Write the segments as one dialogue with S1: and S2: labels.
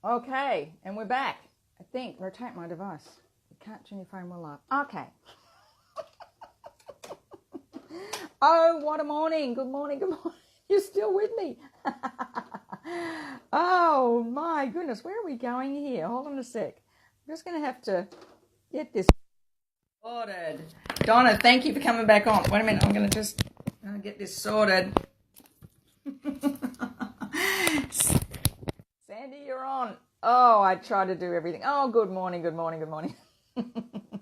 S1: Okay, and we're back. I think. Rotate my device. You can't turn your phone while live. Okay. Oh, what a morning. Good morning, good morning. You're still with me. Oh, my goodness. Where are we going here? Hold on a sec. I'm just going to have to get this sorted. Donna, thank you for coming back on. Wait a minute. I'm going to just get this sorted. Sandy, you're on. Oh, I try to do everything. Oh, good morning, good morning, good morning.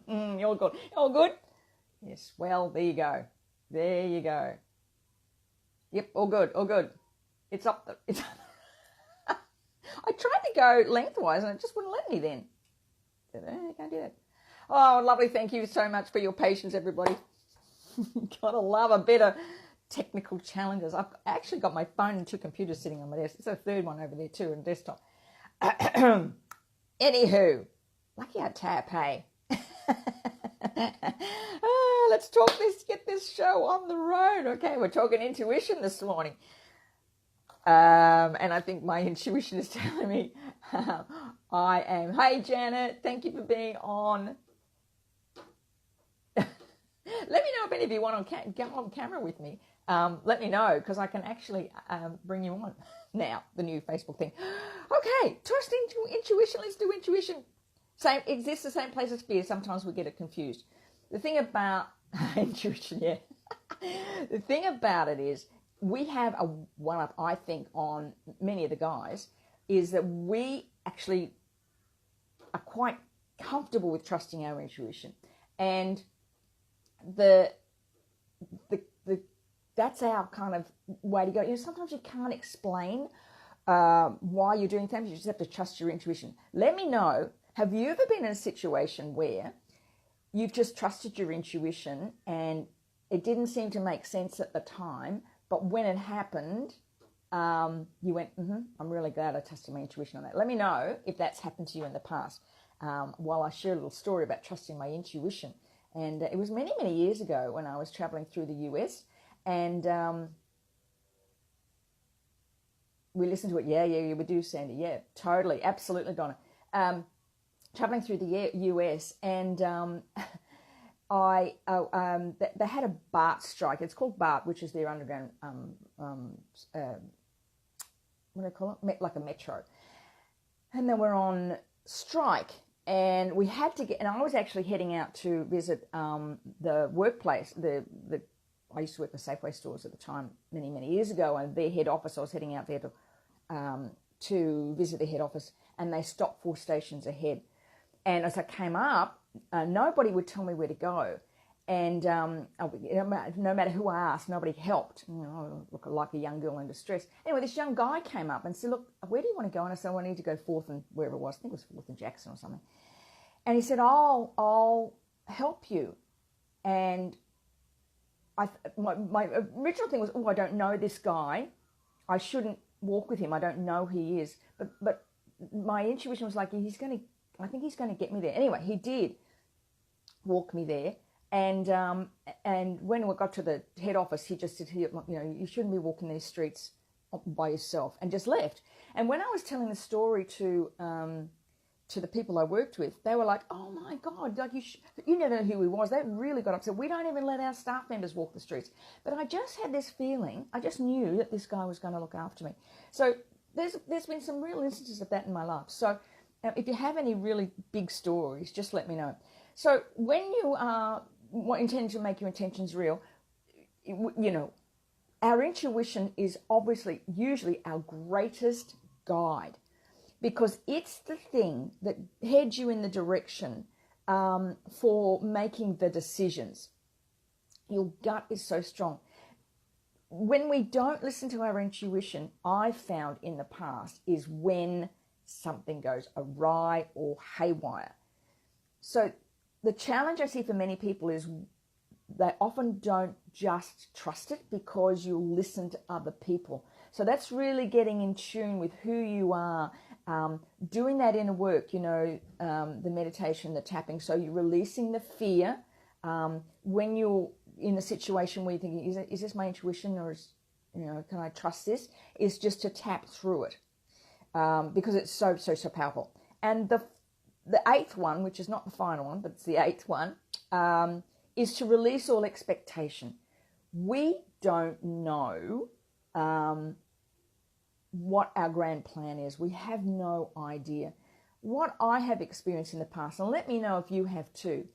S1: You're good. All good? Yes, well, there you go. There you go. Yep, all good, all good. It's up. I tried to go lengthwise and it just wouldn't let me then. You can't do that. Oh, lovely. Thank you so much for your patience, everybody. Gotta love a bit of technical challenges. I've actually got my phone and two computers sitting on my desk. There's a third one over there too, and desktop. Anywho, lucky I tap, hey. Let's talk this, get this show on the road. Okay, we're talking intuition this morning. And I think my intuition is telling me I am. Hey, Janet, thank you for being on. Let me know if any of you want to get on camera with me. Let me know, because I can actually bring you on now, the new Facebook thing. Okay, trust intuition. Let's do intuition. Same exists the same place as fear. Sometimes we get it confused. The thing about intuition, yeah. The thing about it is we have a one-up, I think, on many of the guys, is that we actually are quite comfortable with trusting our intuition. And that's our kind of way to go. You know, sometimes you can't explain why you're doing things. You just have to trust your intuition. Let me know, have you ever been in a situation where you've just trusted your intuition and it didn't seem to make sense at the time, but when it happened, you went, I'm really glad I trusted my intuition on that. Let me know if that's happened to you in the past, while I share a little story about trusting my intuition. And it was many, many years ago when I was traveling through the US, and we listened to it. Yeah, we do, Sandy. Yeah, totally. Absolutely, Donna. Traveling through the US, and they had a BART strike. It's called BART, which is their underground, what do they call it? Like a metro. And then we're on strike, and we had to get, and I was actually heading out to visit the workplace, I used to work for Safeway stores at the time, many, many years ago, and their head office, I was heading out there to visit their head office, and they stopped 4 stations ahead. And as I came up, nobody would tell me where to go. And no matter who I asked, nobody helped. You know, I look like a young girl in distress. Anyway, this young guy came up and said, look, where do you want to go? And I said, well, I need to go 4th and wherever it was. I think it was 4th and Jackson or something. And he said, I'll help you. And my original thing was, I don't know this guy. I shouldn't walk with him. I don't know who he is. But my intuition was like, I think he's going to get me there. Anyway, he did walk me there. And when we got to the head office, he just said, you shouldn't be walking these streets by yourself, and just left. And when I was telling the story to the people I worked with, they were like, oh my God, like you never know who he was. They really got upset. We don't even let our staff members walk the streets. But I just had this feeling, I just knew that this guy was going to look after me. So there's been some real instances of that in my life. So if you have any really big stories, just let me know. So when you are intending to make your intentions real, our intuition is usually our greatest guide, because it's the thing that heads you in the direction for making the decisions. Your gut is so strong. When we don't listen to our intuition, I've found in the past, is when something goes awry or haywire. So the challenge I see for many people is they often don't just trust it because you'll listen to other people. So that's really getting in tune with who you are, doing that inner work, the meditation, the tapping. So you're releasing the fear. When you're in a situation where you're thinking, is this my intuition, or can I trust this? Is just to tap through it. because it's so powerful. And the eighth one, which is not the final one, but it's the eighth one, is to release all expectation. We don't know what our grand plan is. We have no idea. What I have experienced in the past, and let me know if you have too,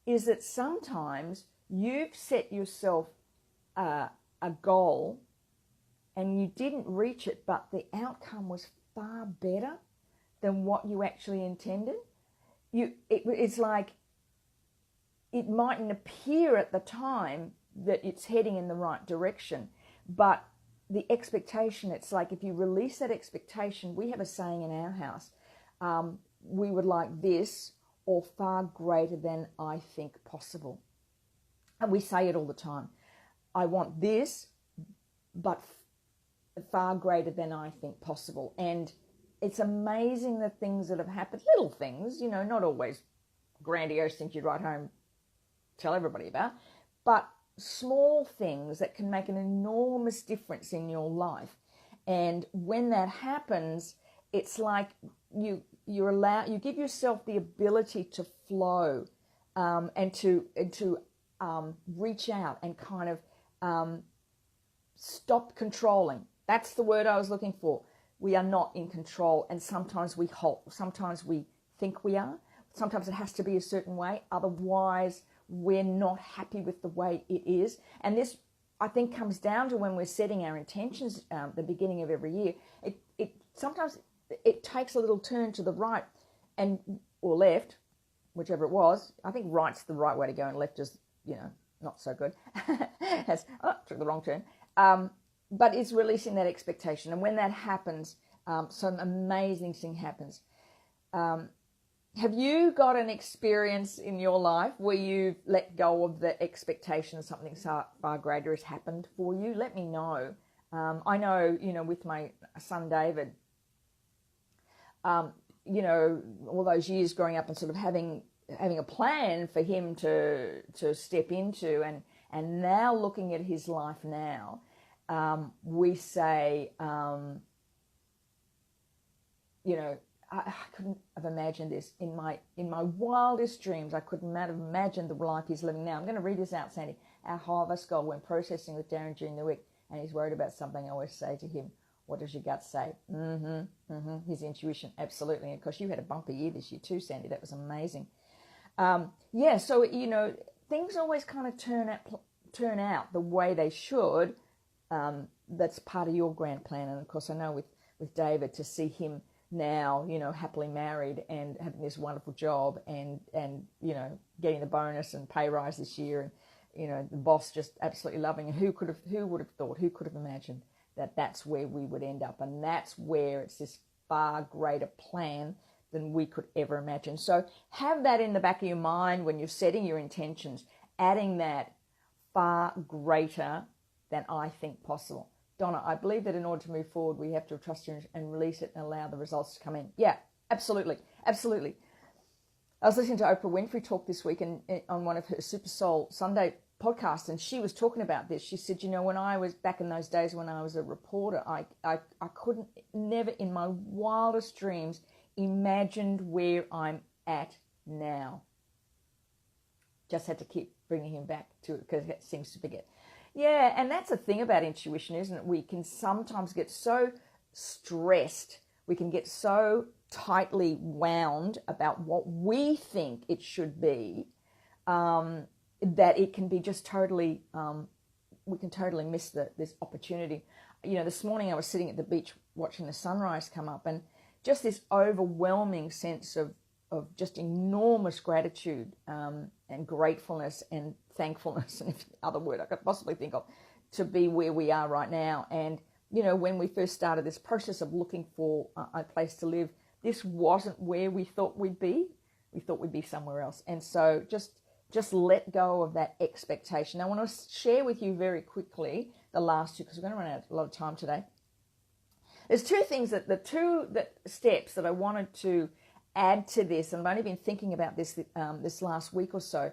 S1: is that sometimes you've set yourself a goal and you didn't reach it, but the outcome was far better than what you actually intended. It's like it mightn't appear at the time that it's heading in the right direction, but the expectation, it's like if you release that expectation, we have a saying in our house, we would like this or far greater than I think possible. And we say it all the time. I want this, but far greater than I think possible. And it's amazing the things that have happened, little things, not always grandiose things you'd write home, tell everybody about, but small things that can make an enormous difference in your life. And when that happens, it's like you give yourself the ability to flow and to reach out and kind of stop controlling. That's the word I was looking for. We are not in control, and sometimes we halt. Sometimes we think we are. Sometimes it has to be a certain way. Otherwise, we're not happy with the way it is. And this, I think, comes down to when we're setting our intentions the beginning of every year. Sometimes it takes a little turn to the right or left, whichever it was. I think right's the right way to go and left is, not so good. Took the wrong turn. But it's releasing that expectation. And when that happens, some amazing thing happens. Have you got an experience in your life where you've let go of the expectation something far greater has happened for you? Let me know. I know, with my son David, all those years growing up and sort of having a plan for him to step into, and now looking at his life now, we say, I couldn't have imagined this in my wildest dreams. I couldn't have imagined the life he's living now. I'm going to read this out, Sandy. Our harvest goal when processing with Darren during the week, and he's worried about something, I always say to him, what does your gut say? His intuition, absolutely. And of course, you had a bumper year this year too, Sandy. That was amazing. So, things always kind of turn out the way they should. That's part of your grand plan. And of course, I know with David, to see him now, happily married and having this wonderful job and getting the bonus and pay rise this year, and the boss just absolutely loving it. Who would have thought? Who could have imagined that that's where we would end up? And that's where it's this far greater plan than we could ever imagine. So have that in the back of your mind when you're setting your intentions, adding that far greater than I think possible. Donna, I believe that in order to move forward, we have to trust and release it and allow the results to come in. Yeah, absolutely. Absolutely. I was listening to Oprah Winfrey talk this week on one of her Super Soul Sunday podcasts, and she was talking about this. She said, when I was back in those days when I was a reporter, I couldn't, never in my wildest dreams, imagined where I'm at now. Just had to keep bringing him back to it because it seems to forget. Yeah, and that's the thing about intuition, isn't it? We can sometimes get so stressed, we can get so tightly wound about what we think it should be, that it can be just totally, we can totally miss this opportunity. This morning I was sitting at the beach watching the sunrise come up, and just this overwhelming sense of just enormous gratitude and gratefulness and thankfulness, and other word I could possibly think of, to be where we are right now. And, when we first started this process of looking for a place to live, this wasn't where we thought we'd be. We thought we'd be somewhere else. And so just let go of that expectation. I want to share with you very quickly the last two, because we're going to run out a lot of time today. There's two things the steps that I wanted to add to this, and I've only been thinking about this this last week or so.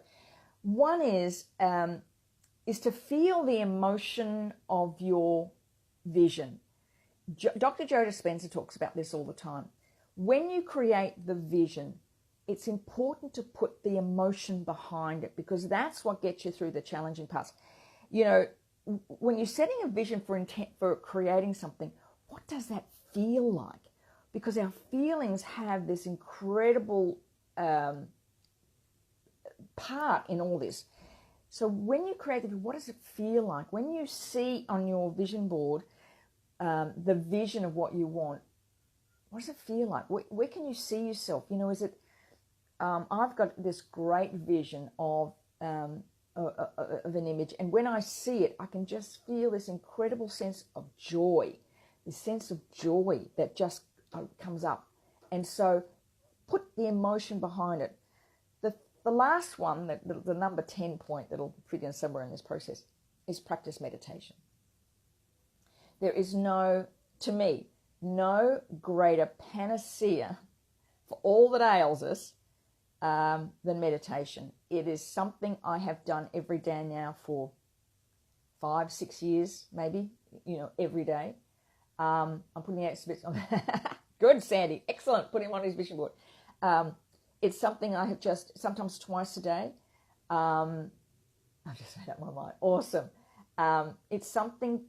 S1: One is to feel the emotion of your vision. Dr. Joe Dispenza talks about this all the time. When you create the vision, it's important to put the emotion behind it, because that's what gets you through the challenging parts. When you're setting a vision for creating something, what does that feel like? Because our feelings have this incredible part in all this. So when you create the vision, what does it feel like? When you see on your vision board the vision of what you want, what does it feel like? Where can you see yourself? Is it, I've got this great vision of an image, and when I see it, I can just feel this incredible sense of joy, that just comes up. And so put the emotion behind it. The last one, the number 10 point that'll fit in somewhere in this process, is practice meditation. There is to me, no greater panacea for all that ails us than meditation. It is something I have done every day now for 5-6 years, maybe, every day. I'm putting out some bits on. Good, Sandy. Excellent. Putting him on his vision board. It's something I have just sometimes twice a day. I just made up my mind. Awesome. It's something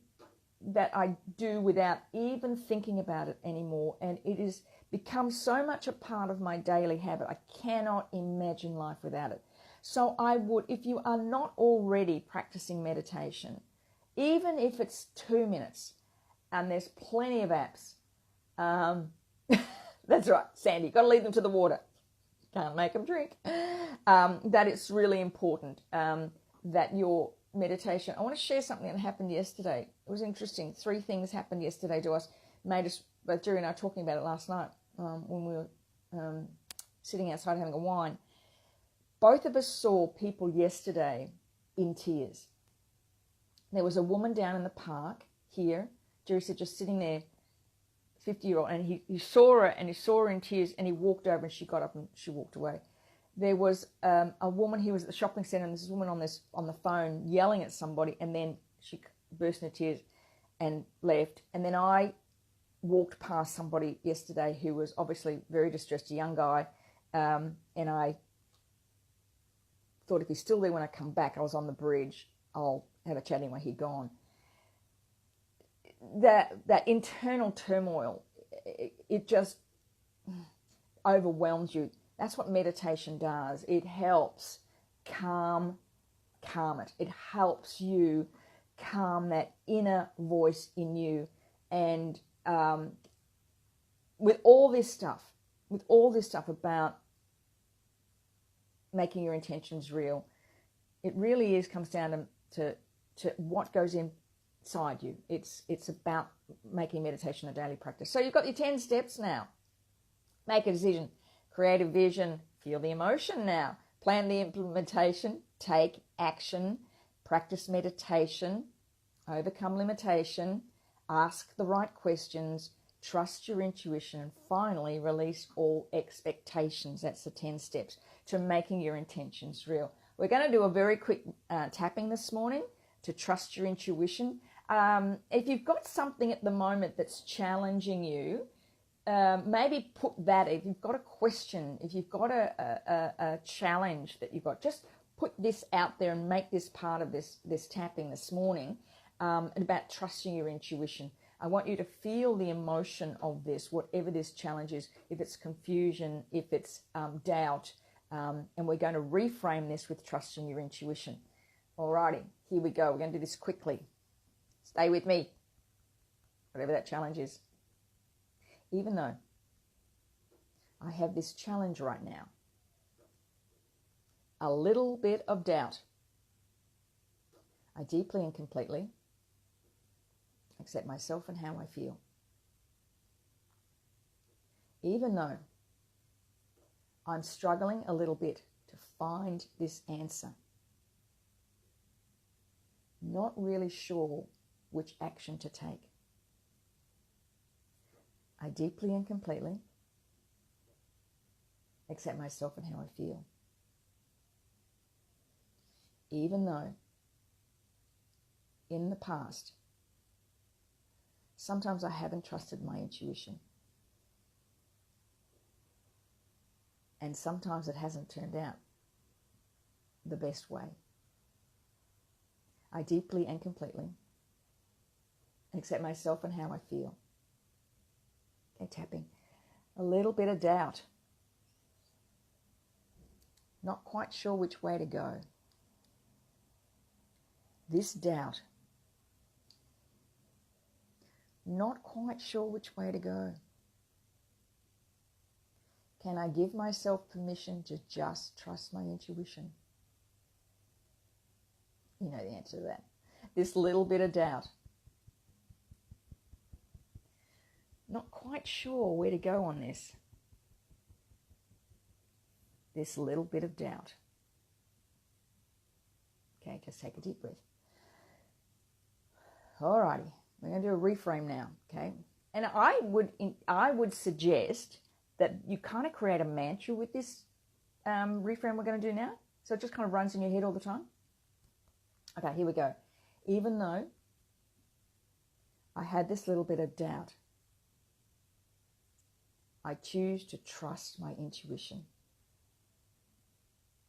S1: that I do without even thinking about it anymore, and it has become so much a part of my daily habit. I cannot imagine life without it. So I would, if you are not already practicing meditation, even if it's 2 minutes, and there's plenty of apps. That's right, Sandy, got to lead them to the water. Can't make them drink. That it's really important that your meditation. I want to share something that happened yesterday. It was interesting. 3 things happened yesterday to us. Both Jerry and I were talking about it last night when we were sitting outside having a wine. Both of us saw people yesterday in tears. There was a woman down in the park here. Jerry said, just sitting there, 50-year-old, and he saw her, and he saw her in tears, and he walked over, and she got up and she walked away. There was a woman, he was at the shopping centre, and this woman on the phone yelling at somebody, and then she burst into tears and left. And then I walked past somebody yesterday who was obviously very distressed, a young guy, and I thought if he's still there when I come back, I was on the bridge, I'll have a chat anyway, he'd gone. That internal turmoil, it just overwhelms you. That's what meditation does. It helps calm it. It helps you calm that inner voice in you. And with all this stuff about making your intentions real, it really comes down to what goes inside you. It's about making meditation a daily practice. So you've got your 10 steps now. Make a decision. Create a vision, feel the emotion now, plan the implementation, take action, practice meditation, overcome limitation, ask the right questions, trust your intuition, and finally release all expectations. That's the 10 steps to making your intentions real. We're going to do a very quick tapping this morning to trust your intuition. If you've got something at the moment that's challenging you, maybe put that, if you've got a question, if you've got a challenge that you've got, just put this out there and make this part of this tapping this morning about trusting your intuition. I want you to feel the emotion of this, whatever this challenge is, if it's confusion, if it's doubt, and we're going to reframe this with trusting your intuition. Alrighty, here we go. We're going to do this quickly. Stay with me, whatever that challenge is. Even though I have this challenge right now, a little bit of doubt, I deeply and completely accept myself and how I feel. Even though I'm struggling a little bit to find this answer, not really sure which action to take, I deeply and completely accept myself and how I feel. Even though in the past sometimes I haven't trusted my intuition. And sometimes it hasn't turned out the best way. I deeply and completely accept myself and how I feel. Okay, tapping. A little bit of doubt. Not quite sure which way to go. This doubt. Not quite sure which way to go. Can I give myself permission to just trust my intuition? You know the answer to that. This little bit of doubt. Not quite sure where to go on this. This little bit of doubt. Okay, just take a deep breath. Alrighty, we're going to do a reframe now, okay? And I would suggest that you kind of create a mantra with this reframe we're going to do now. So it just kind of runs in your head all the time. Okay, here we go. Even though I had this little bit of doubt, I choose to trust my intuition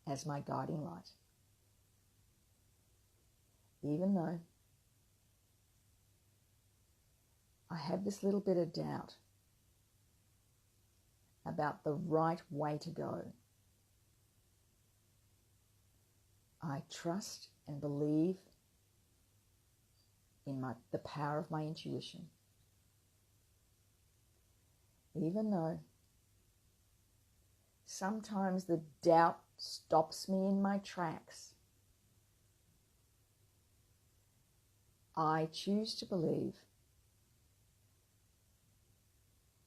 S1: as my guiding light. Even though I have this little bit of doubt about the right way to go, I trust and believe in the power of my intuition. Even though sometimes the doubt stops me in my tracks, I choose to believe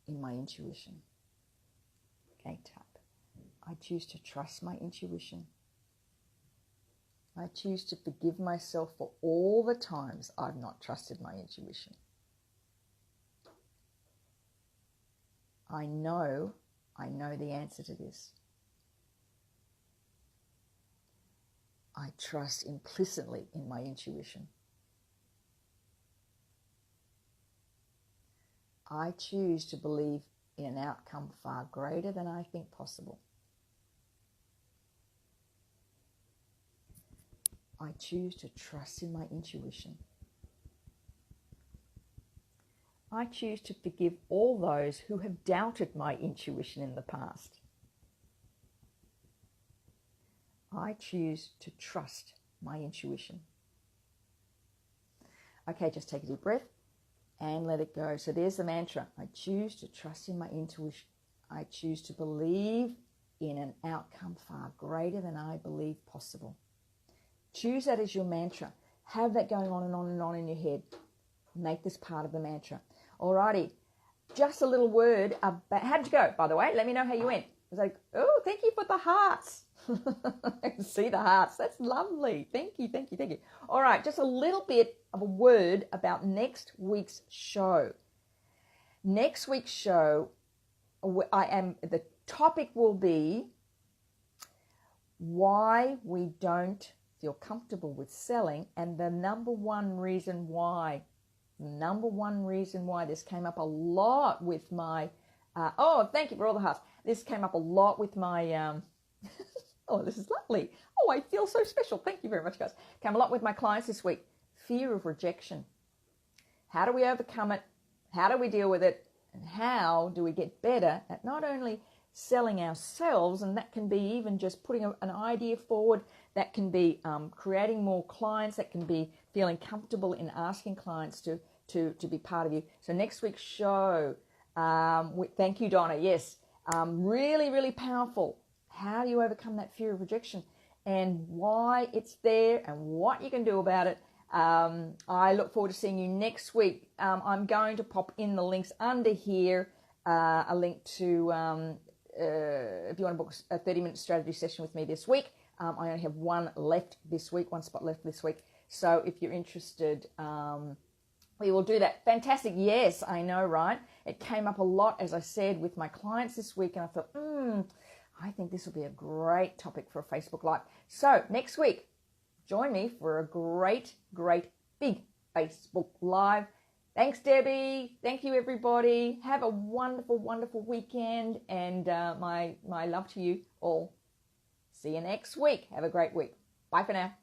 S1: in my intuition. Okay, tap. I choose to trust my intuition. I choose to forgive myself for all the times I've not trusted my intuition. I know the answer to this. I trust implicitly in my intuition. I choose to believe in an outcome far greater than I think possible. I choose to trust in my intuition. I choose to forgive all those who have doubted my intuition in the past. I choose to trust my intuition. Okay, just take a deep breath and let it go. So there's the mantra. I choose to trust in my intuition. I choose to believe in an outcome far greater than I believe possible. Choose that as your mantra. Have that going on and on and on in your head. Make this part of the mantra. Alrighty, just a little word about, how'd you go, by the way? Let me know how you went. I was like, oh, thank you for the hearts. I can see the hearts. That's lovely. Thank you. All right, just a little bit of a word about next week's show. Next week's show, the topic will be why we don't feel comfortable with selling, and the number one reason why. This came up a lot with my, thank you for all the hearts. This came up a lot with my, oh, this is lovely. Oh, I feel so special. Thank you very much, guys. Came a lot with my clients this week. Fear of rejection. How do we overcome it? How do we deal with it? And how do we get better at not only selling ourselves, and that can be even just putting an idea forward, that can be creating more clients, that can be feeling comfortable in asking clients to be part of you. So next week's show, thank you, Donna. Yes, really, really powerful. How do you overcome that fear of rejection and why it's there and what you can do about it? I look forward to seeing you next week. I'm going to pop in the links under here, a link to if you want to book a 30-minute strategy session with me this week. I only have one spot left this week. So if you're interested, we will do that. Fantastic. Yes, I know, right? It came up a lot, as I said, with my clients this week, and I thought, I think this will be a great topic for a Facebook Live. So next week, join me for a great big Facebook Live. Thanks, Debbie. Thank you, everybody. Have a wonderful, wonderful weekend, and my love to you all. See you next week. Have a great week. Bye for now.